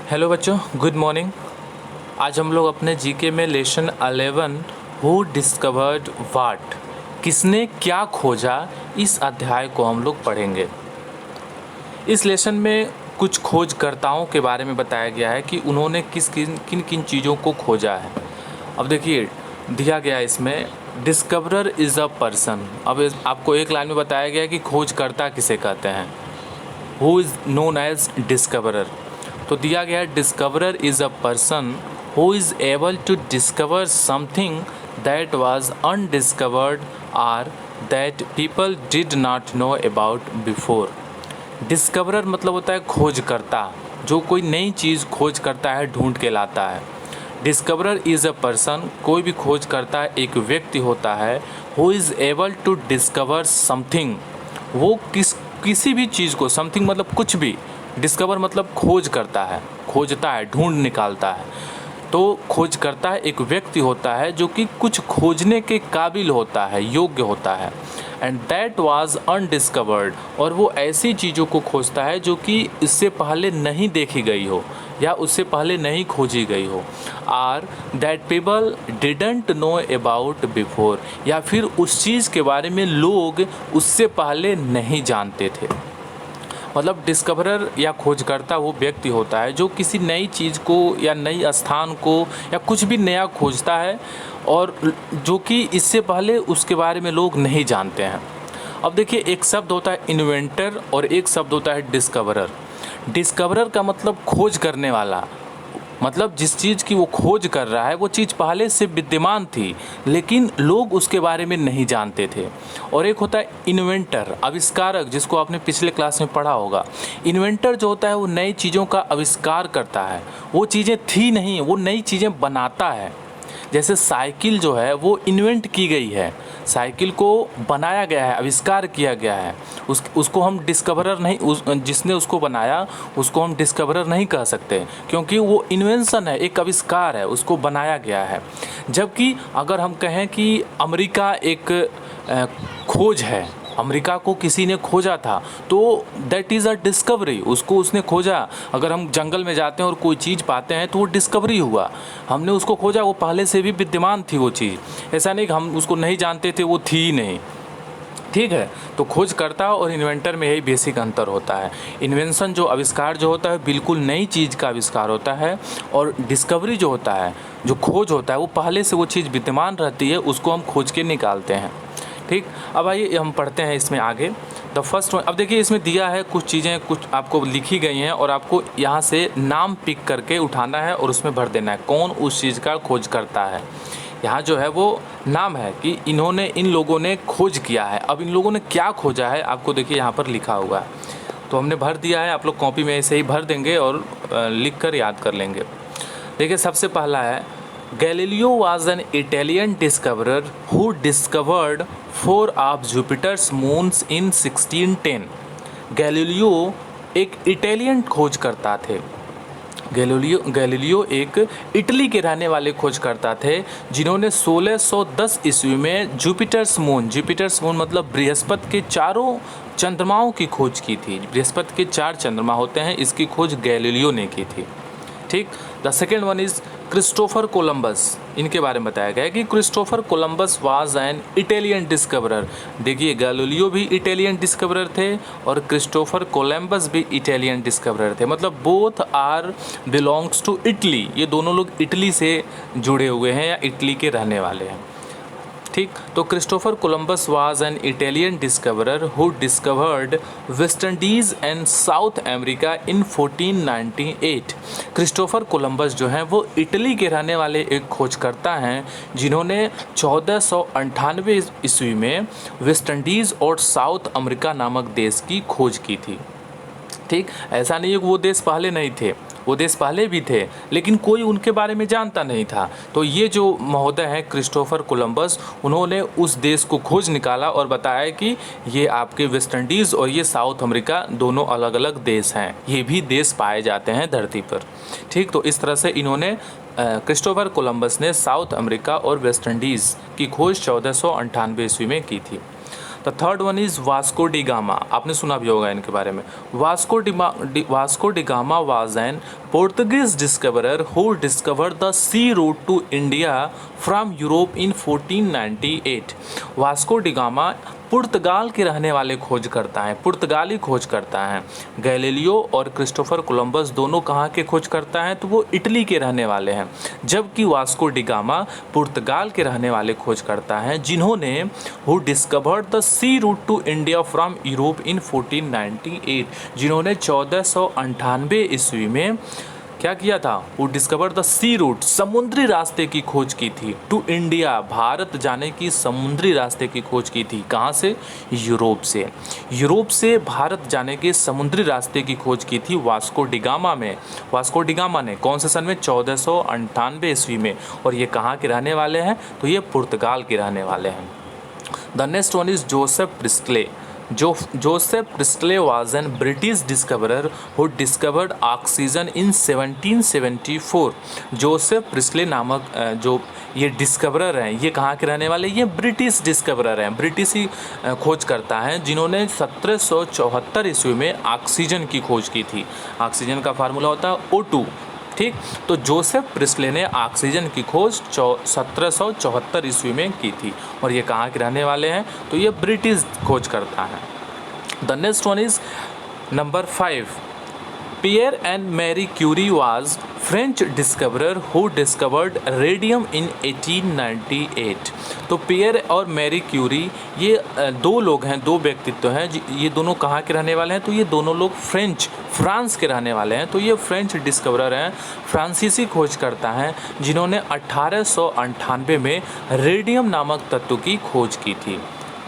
Hello बच्चों, good morning. आज हम लोग अपने जीके में लेसन 11 हु डिस्कवर्ड वाट, किसने क्या खोजा, इस अध्याय को हम लोग पढ़ेंगे। इस लेसन में कुछ खोजकर्ताओं के बारे में बताया गया है कि उन्होंने किन किन चीज़ों को खोजा है। अब देखिए दिया गया है इसमें, डिस्कवरर इज़ अ पर्सन। अब आपको एक लाइन में बताया गया है कि खोजकर्ता किसे कहते हैं, who is known as discoverer. तो दिया गया है discoverer is a person who is able to discover something that was undiscovered or that people did not know about before. Discoverer मतलब होता है खोजकर्ता, जो कोई नई चीज़ खोज करता है, ढूंढ के लाता है। डिस्कवरर इज़ अ पर्सन, कोई भी खोज करता एक व्यक्ति होता है, who is able to discover something, वो किसी भी चीज़ को, समथिंग मतलब कुछ भी, डिस्कवर मतलब खोज करता है, खोजता है, ढूंढ निकालता है। तो खोज करता है एक व्यक्ति होता है जो कि कुछ खोजने के काबिल होता है, योग्य होता है। एंड दैट वाज अनडिस्कवर्ड, और वो ऐसी चीज़ों को खोजता है जो कि इससे पहले नहीं देखी गई हो या उससे पहले नहीं खोजी गई हो। Or that people didn't know about before, या फिर उस चीज़ के बारे में लोग उससे पहले नहीं जानते थे। मतलब डिस्कवरर या खोजकर्ता वो व्यक्ति होता है जो किसी नई चीज़ को या नई स्थान को या कुछ भी नया खोजता है, और जो कि इससे पहले उसके बारे में लोग नहीं जानते हैं। अब देखिए, एक शब्द होता है इन्वेंटर और एक शब्द होता है डिस्कवरर। डिस्कवरर का मतलब खोज करने वाला, मतलब जिस चीज़ की वो खोज कर रहा है वो चीज़ पहले से विद्यमान थी लेकिन लोग उसके बारे में नहीं जानते थे। और एक होता है इन्वेंटर, आविष्कारक, जिसको आपने पिछले क्लास में पढ़ा होगा। इन्वेंटर जो होता है वो नई चीज़ों का आविष्कार करता है, वो चीज़ें थी नहीं, वो नई चीज़ें बनाता है। जैसे साइकिल जो है वो इन्वेंट की गई है, साइकिल को बनाया गया है, आविष्कार किया गया है। उसको हम डिस्कवरर नहीं, जिसने उसको बनाया उसको हम डिस्कवरर नहीं कह सकते, क्योंकि वो इन्वेंशन है, एक आविष्कार है, उसको बनाया गया है। जबकि अगर हम कहें कि अमेरिका एक खोज है, अमेरिका को किसी ने खोजा था, तो दैट इज़ अ डिस्कवरी, उसको उसने खोजा। अगर हम जंगल में जाते हैं और कोई चीज़ पाते हैं तो वो डिस्कवरी हुआ, हमने उसको खोजा, वो पहले से भी विद्यमान थी वो चीज़। ऐसा नहीं कि हम उसको नहीं जानते थे, वो थी ही नहीं। ठीक है, तो खोजकर्ता और इन्वेंटर में यही बेसिक अंतर होता है। इन्वेंशन जो आविष्कार जो होता है बिल्कुल नई चीज़ का आविष्कार होता है, और डिस्कवरी जो होता है, जो खोज होता है, वो पहले से वो चीज़ विद्यमान रहती है, उसको हम खोज के निकालते हैं। ठीक, अब आइए हम पढ़ते हैं इसमें आगे। द फर्स्ट वन, अब देखिए इसमें दिया है कुछ चीज़ें, कुछ आपको लिखी गई हैं और आपको यहाँ से नाम पिक करके उठाना है और उसमें भर देना है कौन उस चीज़ का खोज करता है। यहाँ जो है वो नाम है कि इन्होंने, इन लोगों ने खोज किया है। अब इन लोगों ने क्या खोजा है आपको देखिए यहाँ पर लिखा हुआ है, तो हमने भर दिया है, आप लोग कॉपी में ऐसे ही भर देंगे और लिख कर याद कर लेंगे। देखिए सबसे पहला है, Galileo was an Italian discoverer who discovered 4 of Jupiter's moons in 1610। Galileo एक इटालियन खोजकर्ता थे। गैलीलियो एक इटली के रहने वाले खोजकर्ता थे जिन्होंने 1610 ईस्वी में जुपिटर्स मून मतलब बृहस्पति के चारों चंद्रमाओं की खोज की थी। बृहस्पति के 4 चंद्रमा होते हैं, इसकी खोज गैलीलियो ने की थी। ठीक, the second one is Christopher Columbus. इनके बारे में बताया गया है कि Christopher Columbus was an Italian discoverer. देखिए गैलीलियो भी इटालियन डिस्कवरर थे और क्रिस्टोफर कोलंबस भी इटालियन डिस्कवरर थे, मतलब both are belongs to Italy. ये दोनों लोग इटली से जुड़े हुए हैं या इटली के रहने वाले हैं। ठीक, तो Christopher Columbus was an Italian discoverer who discovered West Indies and South America in 1498। Christopher Columbus जो हैं वो इटली के रहने वाले एक खोजकर्ता हैं जिन्होंने 1498 ईस्वी में वेस्ट इंडीज़ और साउथ अमेरिका नामक देश की खोज की थी। ठीक, ऐसा नहीं है कि वो देश पहले नहीं थे, वो देश पहले भी थे लेकिन कोई उनके बारे में जानता नहीं था। तो ये जो महोदय हैं क्रिस्टोफर कोलंबस, उन्होंने उस देश को खोज निकाला और बताया कि ये आपके वेस्ट इंडीज़ और ये साउथ अमेरिका दोनों अलग अलग देश हैं, ये भी देश पाए जाते हैं धरती पर। ठीक, तो इस तरह से इन्होंने क्रिस्टोफर कोलंबस ने साउथ अमेरिका और वेस्ट इंडीज़ की खोज 1498 ईस्वी में की थी। The third one is Vasco da Gama, आपने सुना भी होगा इनके बारे में। Vasco da Gama was an Portuguese discoverer who discovered the sea route to India from Europe in 1498। Vasco da Gama पुर्तगाल के रहने वाले खोजकर्ता हैं, पुर्तगाली खोजकर्ता हैं। गैलीलियो और क्रिस्टोफर कोलंबस दोनों कहाँ के खोजकर्ता हैं, तो वो इटली के रहने वाले हैं, जबकि वास्को डी गामा पुर्तगाल के रहने वाले खोजकर्ता हैं, जिन्होंने who discovered the sea route to India from Europe in 1498, जिन्होंने 1498 ईस्वी में क्या किया था, वो डिस्कवर द सी रूट, समुद्री रास्ते की खोज की थी, टू इंडिया, भारत जाने की समुद्री रास्ते की खोज की थी। कहाँ से, यूरोप से। यूरोप से भारत जाने के समुद्री रास्ते की खोज की थी वास्को डी गामा में। वास्को डी गामा ने कौन से सन में, 1498 ईस्वी में। और ये कहाँ के रहने वाले हैं, तो ये पुर्तगाल के रहने वाले हैं। The next one is Joseph Presley. Joseph Priestley was a British discoverer who discovered oxygen in 1774। Joseph Presley नामक जो ये डिस्कवरर हैं, ये कहाँ के रहने वाले, ये ब्रिटिश डिस्कवरर हैं, ब्रिटिश ही खोज करता है, जिन्होंने 1774 ईस्वी में ऑक्सीजन की खोज की थी। ऑक्सीजन का फार्मूला होता है O2, ठीक। तो जोसेफ प्रिस्टले ने ऑक्सीजन की खोज 1774 ईस्वी में की थी। और ये कहाँ के रहने वाले हैं, तो ये ब्रिटिश खोज करता है। The next one is number 5, Pierre and Marie Curie was French discoverer who discovered radium in 1898। तो पियर और मैरी क्यूरी ये दो लोग हैं, दो व्यक्तित्व हैं, ये दोनों कहाँ के रहने वाले हैं, तो ये दोनों लोग फ्रांस के रहने वाले हैं। तो ये फ्रेंच डिस्कवरर हैं, फ्रांसीसी खोजकर्ता हैं, जिन्होंने 1898 में रेडियम नामक तत्व की खोज की थी,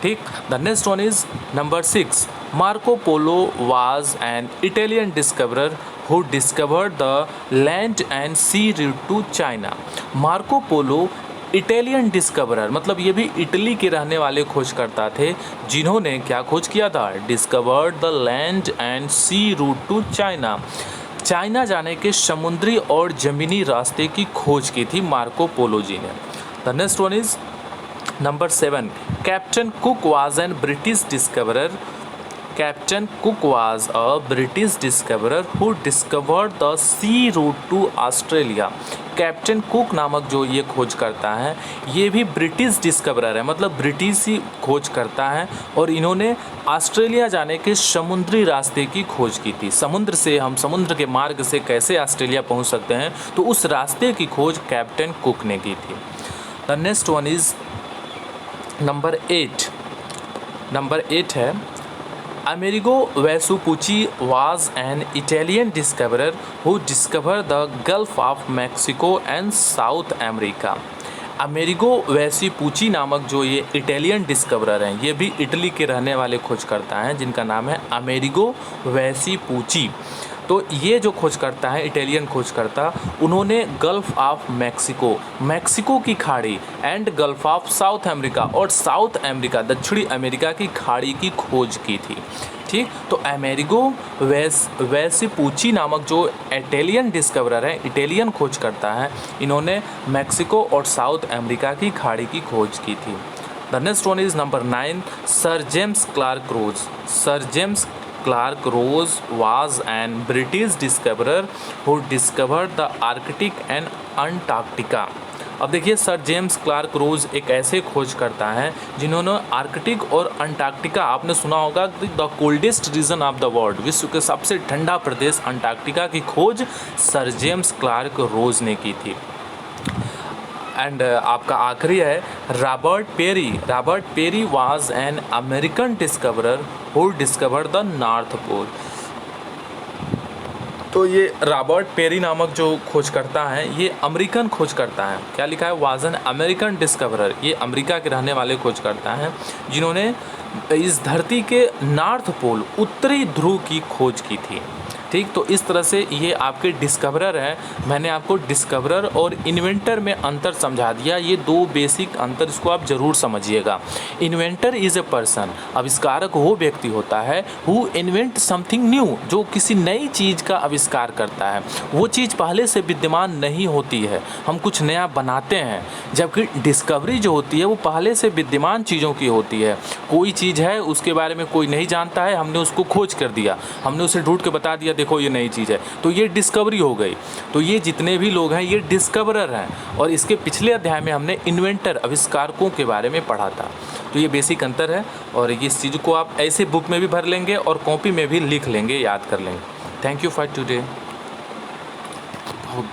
ठीक। The next one is number 6, Marco Polo was an Italian discoverer who discovered the land and sea route to China. Marco Polo Italian discoverer, मतलब ये भी इटली के रहने वाले खोजकर्ता थे, जिन्होंने क्या खोज किया था, discovered the land and sea route to China, China जाने के समुद्री और ज़मीनी रास्ते की खोज की थी मार्को पोलो जी ने। The next one is number 7, captain Cook was an British discoverer. Captain Cook was a British discoverer who discovered the sea route to Australia. Captain Cook नामक जो ये खोज करता है, ये भी ब्रिटिश डिस्कवरर है, मतलब ब्रिटिश ही खोज करता है, और इन्होंने ऑस्ट्रेलिया जाने के समुद्री रास्ते की खोज की थी। समुद्र से, हम समुद्र के मार्ग से कैसे ऑस्ट्रेलिया पहुंच सकते हैं, तो उस रास्ते की खोज कैप्टन कुक ने की थी। The next one is number 8। Number 8 है, Amerigo Vespucci was an Italian discoverer who discover the Gulf of Mexico and South America. Amerigo Vespucci नामक जो ये इटालियन डिस्कवरर हैं, ये भी इटली के रहने वाले खोजकर्ता हैं, जिनका नाम है अमेरिगो वेसुपुची। तो ये जो खोजकर्ता है, इटालियन खोजकर्ता, उन्होंने गल्फ ऑफ मैक्सिको, मैक्सिको की खाड़ी, and gulf of south America, और साउथ अमेरिका, दक्षिणी अमेरिका की खाड़ी की खोज की थी, ठीक। तो अमेरिगो वेसुपुची नामक जो इटालियन डिस्कवरर है, इटालियन खोज करता है, इन्होंने मैक्सिको और साउथ अमेरिका की खाड़ी की खोज की थी। The next one is number 9, sir James Clark Ross. Sir James Clark Ross was an British discoverer who discovered the Arctic and Antarctica। अब देखिए, सर जेम्स क्लार्क रोज एक ऐसे खोज करता है जिन्होंने आर्कटिक और अंटार्कटिका, आपने सुना होगा the coldest region of the world, विश्व के सबसे ठंडा प्रदेश अंटार्कटिका की खोज सर जेम्स क्लार्क रोज ने की थी। एंड आपका आखिरी है Robert Peary. Robert Peary was an American discoverer who discovered the North Pole. तो ये रॉबर्ट पेरी नामक जो खोजकर्ता हैं, ये अमेरिकन खोजकर्ता हैं। क्या लिखा है, वाज एन अमेरिकन डिस्कवरर, ये अमेरिका के रहने वाले खोजकर्ता हैं, जिन्होंने इस धरती के नॉर्थ पोल, उत्तरी ध्रुव की खोज की थी, ठीक। तो इस तरह से ये आपके डिस्कवरर हैं। मैंने आपको डिस्कवरर और इन्वेंटर में अंतर समझा दिया। ये दो बेसिक अंतर, इसको आप ज़रूर समझिएगा। इन्वेंटर इज़ ए पर्सन, आविष्कारक वो व्यक्ति होता है हु इन्वेंट समथिंग न्यू, जो किसी नई चीज़ का आविष्कार करता है। वो चीज़ पहले से विद्यमान नहीं होती है, हम कुछ नया बनाते हैं। जबकि डिस्कवरी जो होती है वो पहले से विद्यमान चीज़ों की होती है। कोई चीज़ है, उसके बारे में कोई नहीं जानता है, हमने उसको खोज कर दिया, हमने उसे ढूंढ के बता दिया देखो ये नई चीज़ है, तो ये डिस्कवरी हो गई। तो ये जितने भी लोग हैं ये डिस्कवरर हैं। और इसके पिछले अध्याय में हमने इन्वेंटर, आविष्कारकों के बारे में पढ़ा था। तो ये बेसिक अंतर है और इस चीज़ को आप ऐसे बुक में भी भर लेंगे और कॉपी में भी लिख लेंगे, याद कर लेंगे। Thank you for today.